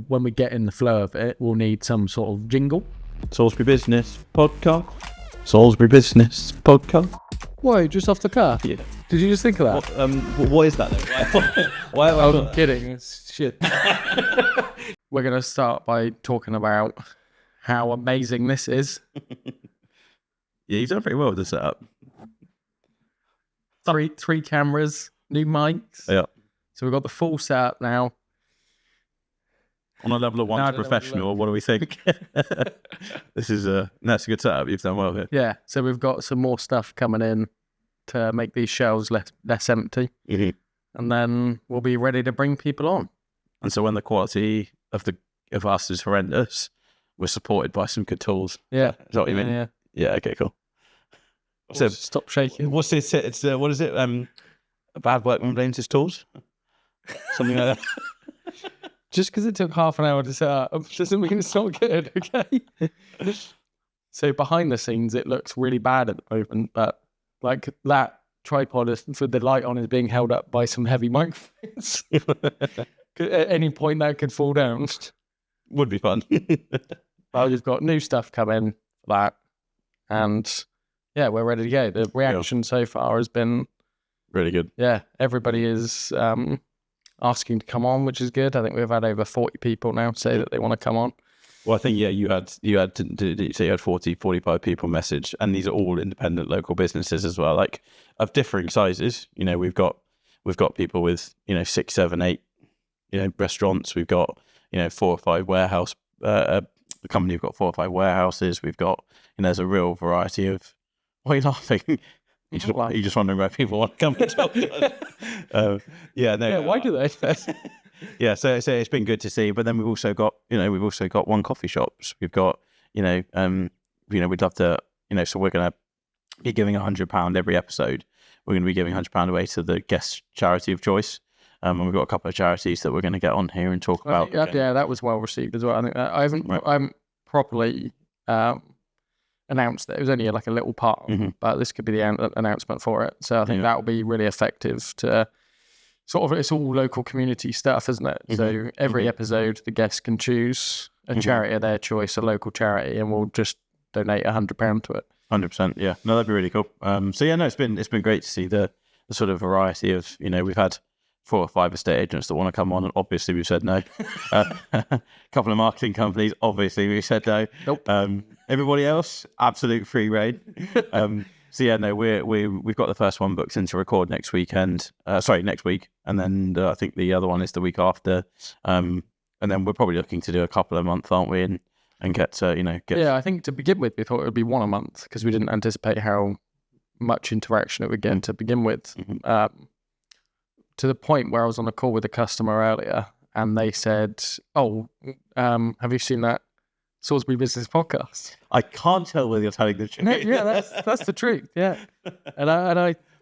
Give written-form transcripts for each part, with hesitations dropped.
when we get in the flow of it, we'll need some sort of jingle. Salisbury Business Podcast. Salisbury Business Podcast. Whoa, just off the cuff? Yeah. Did you just think of that? What is that though? Why I'm kidding. It's shit. We're going to start by talking about how amazing this is. Yeah, you've done pretty well with the setup. Three cameras, new mics. Yeah. So we've got the full setup now. On a level of 1 to professional, what do we think? This is that's a good setup. You've done well here. Yeah. So we've got some more stuff coming in to make these shelves less empty. Mm-hmm. And then we'll be ready to bring people on. And so when the quality of us is horrendous, we're supported by some good tools. Yeah. Is that what you mean? Yeah. Yeah, okay, cool. So stop shaking. What's this? It's what is it? A bad workman blames his tools? Something like that. Just because it took half an hour to set up doesn't mean it's not good, okay? So behind the scenes, it looks really bad at the moment, but like that tripod with the light on is being held up by some heavy microphones. At any point that could fall down. Would be fun. But we've got new stuff coming for that. And yeah, we're ready to go. The reaction so far has been really good. Yeah, everybody is asking to come on, which is good. I think we've had over 40 people now say that they want to come on. Well, I think, yeah, you had 40, 45 people message, and these are all independent local businesses as well, like of differing sizes. You know, we've got people with, 6, 7, 8, restaurants. We've got, 4 or 5 warehouse, the company, we've got 4 or 5 warehouses. We've got, there's a real variety of, why are you laughing? You're just wondering where people want to come and talk to us. Why do they? Yeah, so it's been good to see. But then we've also got, one coffee shops. We've got, we'd love to, so we're going to be giving £100 every episode. We're going to be giving £100 away to the guest charity of choice. And we've got a couple of charities that we're going to get on here and talk about. Yeah, that was well received as well. I think I haven't properly announced that. It was only like a little part, but this could be the announcement for it. So I think that will be really effective to sort of, it's all local community stuff, isn't it? So every episode, the guests can choose a charity of their choice, a local charity, and we'll just donate £100 to it. 100%, yeah. No, that'd be really cool. It's been great to see the sort of variety of, we've had 4 or 5 estate agents that want to come on, and obviously we've said no. A couple of marketing companies, obviously we've said no. Nope. Everybody else, absolute free reign. We've got the first one booked in to record next week, and then I think the other one is the week after. And then we're probably looking to do a couple a month, aren't we? And get to, Yeah, I think to begin with, we thought it would be 1 a month because we didn't anticipate how much interaction it would get to begin with. To the point where I was on a call with a customer earlier, and they said, have you seen that Salisbury Business Podcast? I can't tell whether you're telling the truth. No, yeah, that's the truth. Yeah, and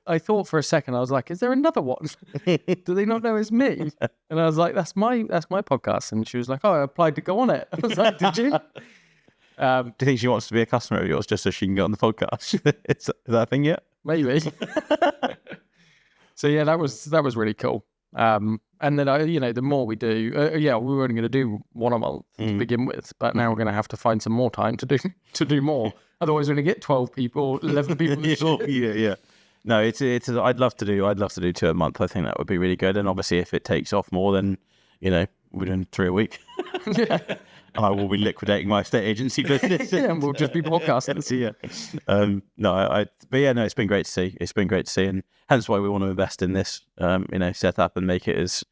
I thought for a second, I was like, is there another one? Do they not know it's me? And I was like, that's my podcast. And she was like, I applied to go on it. I was like, did you? Do you think she wants to be a customer of yours just so she can get on the podcast? Is that a thing yet? Maybe. So yeah, that was really cool. And then the more we do, we were only going to do 1 a month to begin with, but now we're going to have to find some more time to do more. Otherwise, we're going to get 12 people, 11 people. Yeah. No, it's. I'd love to do 2 a month. I think that would be really good. And obviously, if it takes off more, then we're doing 3 a week. Yeah. I will be liquidating my estate agency business. Yeah, and we'll just be podcasting. It's been great to see. It's been great to see, and hence why we want to invest in this, set up and make it as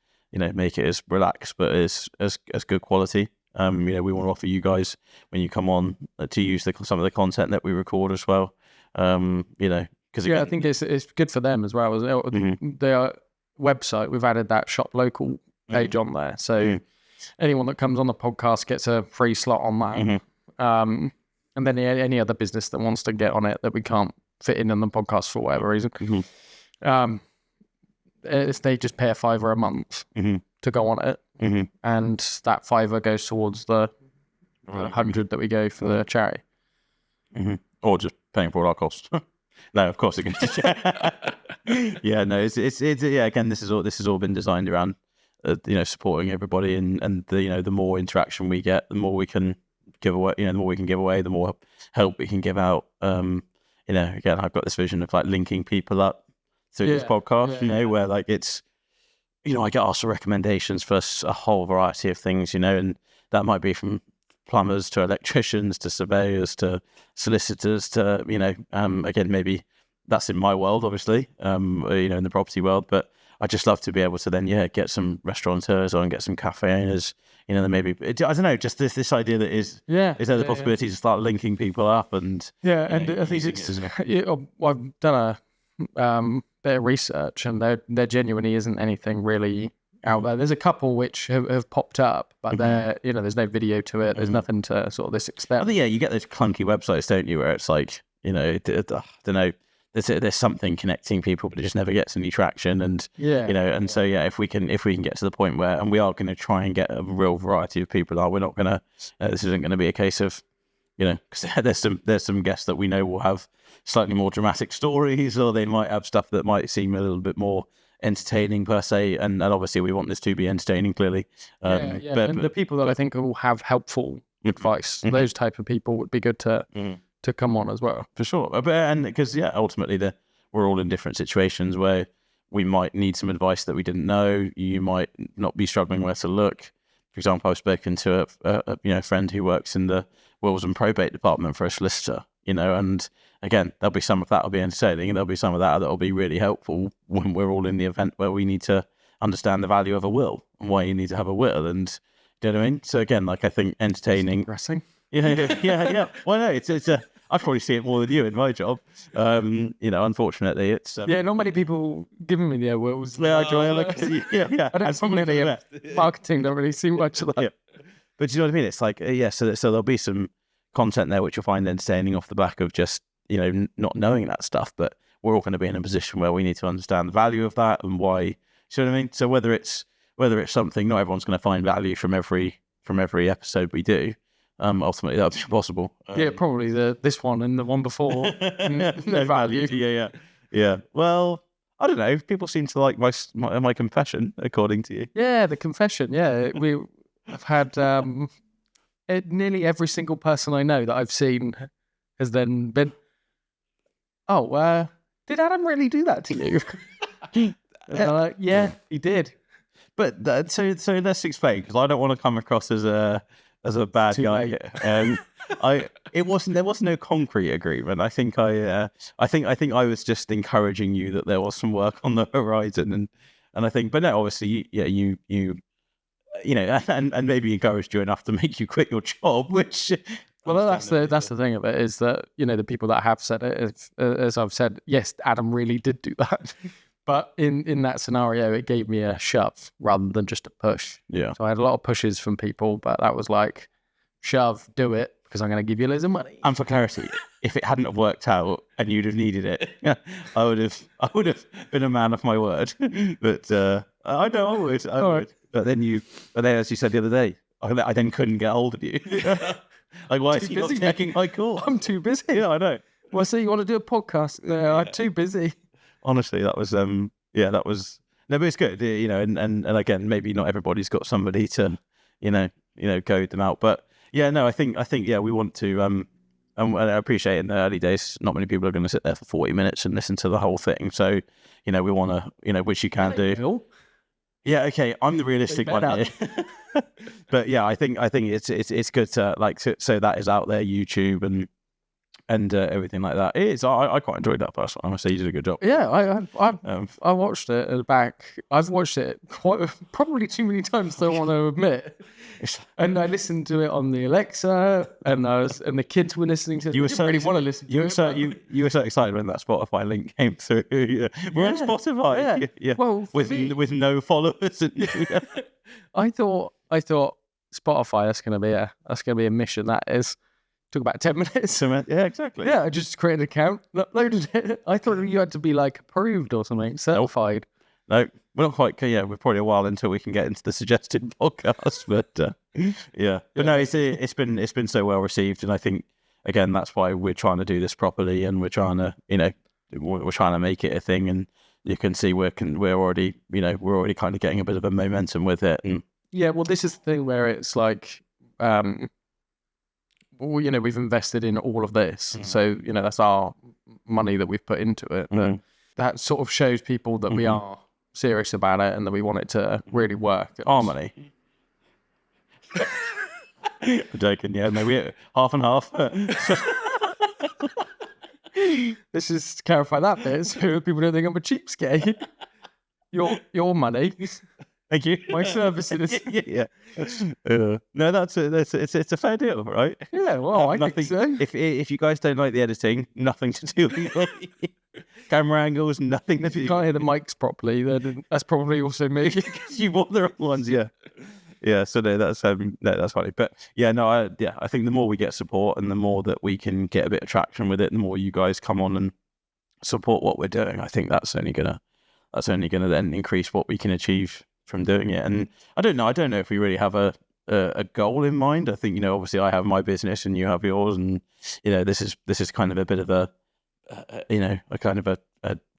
relaxed but as good quality. We want to offer you guys when you come on to use some of the content that we record as well. Because I think it's good for them as well. Their website, we've added that shop local page on there, so. Anyone that comes on the podcast gets a free slot on that. And then any other business that wants to get on it that we can't fit in the podcast for whatever reason, they just pay a £5 a month to go on it. And that £5 goes towards the 100 that we go for the charity. Or just paying for all our costs. No, of course it goes to charity. Yeah, no, it's again, this has all been designed around supporting everybody, and the more interaction we get, the more we can give away. The more we can give away, the more help we can give out. Again, I've got this vision of like linking people up through this podcast. Where like it's, I get asked for recommendations for a whole variety of things. And that might be from plumbers to electricians to surveyors to solicitors to again, maybe that's in my world, obviously, in the property world, but I just love to be able to then get some restaurateurs on and get some cafe owners, then maybe I don't know, just this idea that is there the possibility to start linking people up and and I think I've done a bit of research, and there genuinely isn't anything really out there. There's a couple which have popped up, but they're there's no video to it. There's nothing to sort of this extent. You get those clunky websites, don't you, where it's like I don't know. There's something connecting people, but it just never gets any traction. And so if we can get to the point where, and we are going to try and get a real variety of people, we're not going to. This isn't going to be a case of, because there's some guests that we know will have slightly more dramatic stories, or they might have stuff that might seem a little bit more entertaining per se. And obviously we want this to be entertaining, clearly. But and the people that I think will have helpful advice, those type of people would be good to come on as well. For sure. And because, ultimately we're all in different situations where we might need some advice that we didn't know. You might not be struggling where to look. For example, I've spoken to a friend who works in the wills and probate department for a solicitor, and again, there'll be some of that will be entertaining, and there'll be some of that will be really helpful when we're all in the event where we need to understand the value of a will and why you need to have a will. And do you know what I mean? So again, like I think entertaining. Depressing. Yeah. Well, no, it's I probably see it more than you in my job. Unfortunately, it's not many people giving me their wills. I don't probably marketing don't really see much of that. Yeah. But do you know what I mean? It's like so there'll be some content there which you'll find entertaining off the back of just not knowing that stuff. But we're all going to be in a position where we need to understand the value of that and why. Do you know what I mean? So whether it's something, not everyone's going to find value from every episode we do. Ultimately, that would be possible. Probably this one and the one before. No value. Yeah. Well, I don't know. People seem to like my confession, according to you. Yeah, the confession. Yeah, I've had nearly every single person I know that I've seen has then been, did Adam really do that to you? Yeah, he did. But so let's explain, because I don't want to come across as a bad guy. There was no concrete agreement. I think I was just encouraging you that there was some work on the horizon, and I think, but no, obviously, you and maybe encouraged you enough to make you quit your job, which. Well, that's the thing of it, is that the people that have said it, as I've said, yes, Adam really did do that. But in that scenario, it gave me a shove rather than just a push. Yeah. So I had a lot of pushes from people, but that was like, shove, do it, because I'm going to give you loads of money. And for clarity, if it hadn't have worked out and you'd have needed it, I would have been a man of my word. But I know I would. Right. But then, as you said the other day, I then couldn't get hold of you. Like, why is he not taking my call? I'm too busy. Yeah, I know. Well, so you want to do a podcast? No, I'm too busy. Honestly, that was no, but it's good, and again, maybe not everybody's got somebody to, code them out, but I think we want to, and I appreciate in the early days, not many people are going to sit there for 40 minutes and listen to the whole thing, so, we want to, which you can do. Yeah, okay, I'm the realistic one here. But I think it's good to so that is out there, YouTube and everything like that. It is. I quite enjoyed that personally. I must say you did a good job. Yeah, I watched it at the back. I've watched it probably too many times to want to admit. And I listened to it on the Alexa, and the kids were listening to it. You were so, really want to listen. You were so excited when that Spotify link came through. We're on Spotify. Yeah. Well, with no followers. I thought Spotify. That's gonna be a mission. That is. Took about 10 minutes. Yeah, exactly. Yeah, I just created an account, uploaded it. I thought you had to be like approved or something, certified. No, we're not quite. Yeah, we're probably a while until we can get into the suggested podcast. But but no, it's been so well received, and I think again that's why we're trying to do this properly, and we're trying to we're trying to make it a thing, and you can see we're already kind of getting a bit of a momentum with it. And yeah, well, this is the thing where it's like, we've invested in all of this, so that's our money that we've put into it. But that sort of shows people that we are serious about it and that we want it to really work. Our money. I'm joking. Yeah, no, we're half and half. This is to clarify that bit so people don't think I'm a cheapskate. Your money. Thank you. My services. Yeah. No, it's a fair deal, right? Yeah, well, I think so. If you guys don't like the editing, nothing to do with me. Camera angles, nothing to do. If you can't hear the mics properly, then that's probably also me. You bought the wrong ones, yeah. Yeah, so no, that's funny. But yeah, no, I think the more we get support and the more that we can get a bit of traction with it, the more you guys come on and support what we're doing, I think that's only gonna then increase what we can achieve from doing it. And I don't know if we really have a goal in mind. I think, obviously I have my business and you have yours, and this is kind of a bit of a kind of a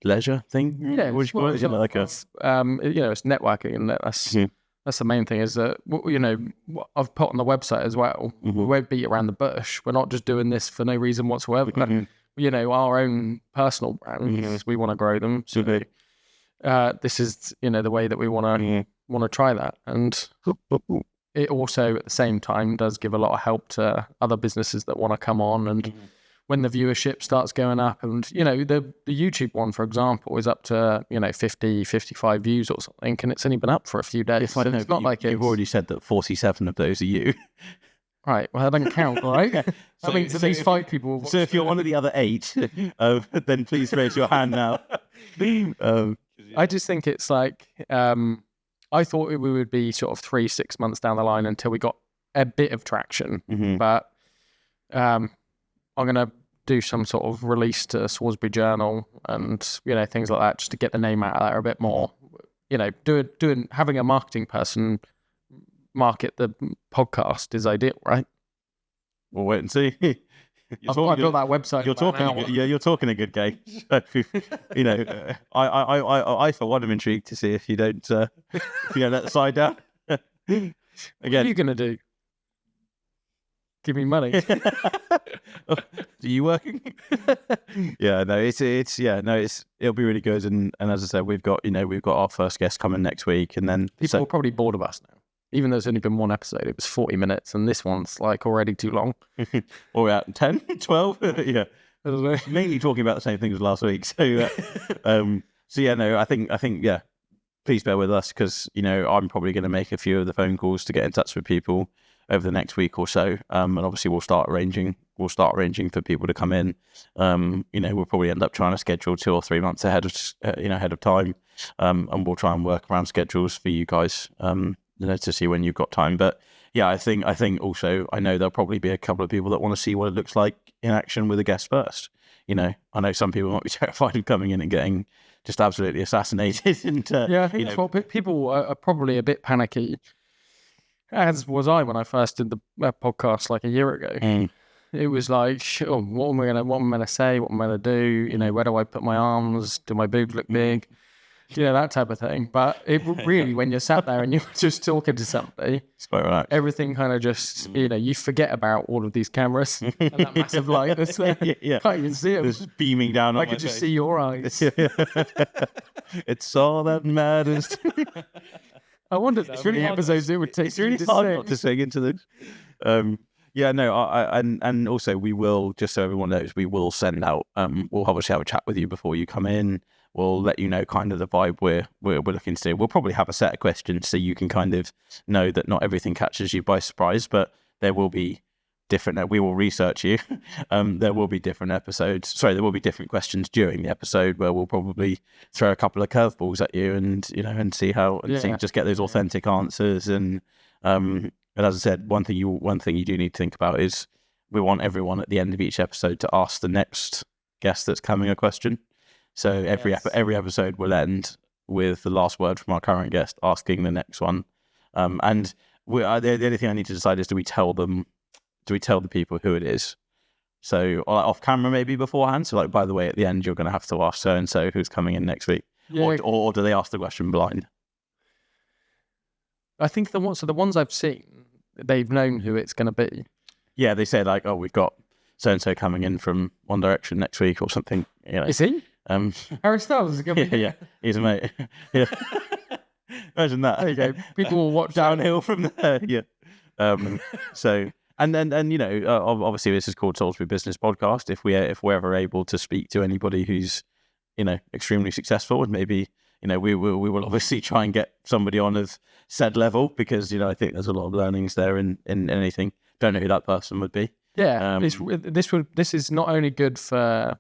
leisure thing. Yeah, it's networking, and that's the main thing, is that, what I've put on the website as well. We won't beat around the bush. We're not just doing this for no reason whatsoever. Our own personal brands, we want to grow them. So this is, the way that we want to try that. And it also, at the same time, does give a lot of help to other businesses that want to come on. And when the viewership starts going up, and the YouTube one, for example, is up to 50, 55 views or something, and it's only been up for a few days. It's not like you've already said that 47 of those are you. Right, well, that doesn't count, right? That means at least 5 people. So if you're one of the other 8, then please raise your hand now. I just think it's like, I thought we would be sort of 3-6 months down the line until we got a bit of traction, but I'm going to do some sort of release to Salisbury Journal and, things like that, just to get the name out there a bit more. Having a marketing person market the podcast is ideal, right? We'll wait and see. I've built that website. You're talking a good game. So, I for one am intrigued to see if you don't let the side down. Again, what are you going to do? Give me money. Are you working? Yeah, no, it'll be really good. And as I said, we've got our first guest coming next week, and then people are probably bored of us now. Even though there's only been one episode, it was 40 minutes, and this one's like already too long. Or we're at 10, 12? Yeah. I don't know. Mainly talking about the same things as last week. So, I think, please bear with us, because, I'm probably going to make a few of the phone calls to get in touch with people over the next week or so. And obviously we'll start arranging for people to come in. We'll probably end up trying to schedule 2 or 3 months ahead of time. And we'll try and work around schedules for you guys, to see when you've got time. But yeah, I think also, I know there'll probably be a couple of people that want to see what it looks like in action with a guest first. I know some people might be terrified of coming in and getting just absolutely assassinated. And I think that's what people are probably a bit panicky, as was I when I first did the podcast like a year ago. It was like, what am I gonna say? What am I gonna do? Where do I put my arms? Do my boobs look big? That type of thing. But it really, when you're sat there and you're just talking to somebody, it's quite relaxed. Everything kind of just, you forget about all of these cameras and that massive light that's there. Yeah. Can't even see it. It's beaming down on I could just see your eyes. It's all that matters. I wondered that. It's really episodes it would take. It's really hard not to sing into them. And also we will, just so everyone knows, we will send out. We'll obviously have a chat with you before you come in. We'll let you know kind of the vibe we're looking to do. We'll probably have a set of questions so you can kind of know that not everything catches you by surprise, but there will be different. We will research you. There will be different episodes. Sorry, there will be different questions during the episode where we'll probably throw a couple of curveballs at you and see how just get those authentic answers. And as I said, one thing you do need to think about is we want everyone at the end of each episode to ask the next guest that's coming a question. So every episode will end with the last word from our current guest asking the next one. And the only thing I need to decide is, do we tell the people who it is? So off camera maybe beforehand. So like, by the way, at the end, you're going to have to ask so-and-so who's coming in next week. Yeah. Or do they ask the question blind? I think the ones I've seen, they've known who it's going to be. Yeah, they say like, oh, we've got so and so coming in from One Direction next week or something. You know. Is he? Harry Styles is going to be. Yeah, he's a mate. Yeah, imagine that. There you go. People will watch downhill from there. Yeah. So and then you know, obviously this is called Salisbury Business Podcast. If we're ever able to speak to anybody who's, you know, extremely successful, and maybe, you know, we will obviously try and get somebody on of said level, because, you know, I think there's a lot of learnings there in anything. Don't know who that person would be. Yeah, this is not only good for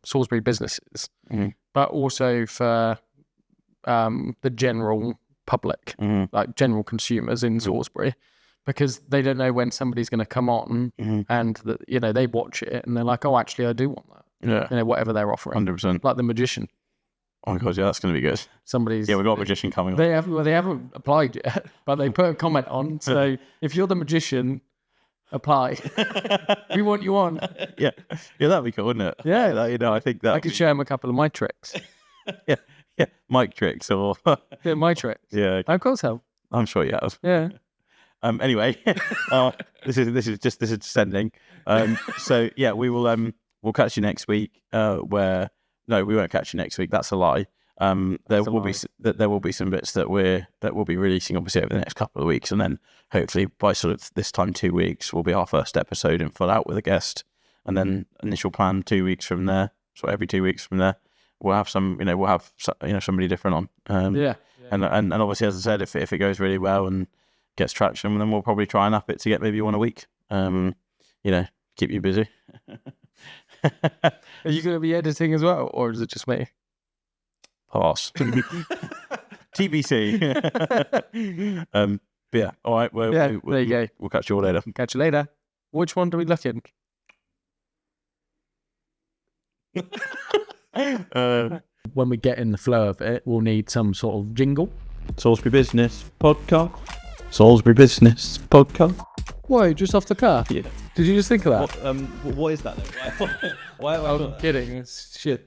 Salisbury businesses, but also for the general public, like general consumers in Salisbury, because they don't know when somebody's going to come on, and you know, they watch it and they're like, oh, actually, I do want that. Yeah, you know, whatever they're offering, 100%. Like the magician. Oh my god, yeah, that's going to be good. Somebody's we've got a magician coming on. They haven't applied yet, but they put a comment on. So if you're the magician, apply. We want you on. Yeah, that'd be cool, wouldn't it? Yeah, you know, I think that I could show him a couple of my tricks. yeah, mic tricks or my tricks. Yeah, of course, help. I'm sure you have. Yeah. Anyway, this is descending. So yeah, we'll catch you next week. No, we won't catch you next week. That's a lie. There will be some bits that we'll be releasing obviously over the next couple of weeks, and then hopefully by sort of this time 2 weeks will be our first episode in full out with a guest, and then initial plan 2 weeks from there. So every 2 weeks from there, we'll have somebody different on. And obviously, as I said, if it goes really well and gets traction, then we'll probably try and up it to get maybe one a week. You know, keep you busy. Are you going to be editing as well, or is it just me? Pass. TBC. But yeah, all right. Well, there you go. We'll catch you all later. Catch you later. Which one do we look in? When we get in the flow of it, we'll need some sort of jingle. Salisbury Business Podcast. Salisbury Business Podcast. Whoa, just off the cuff? Yeah. Did you just think of that? What is that though? Why I'm kidding. It's shit.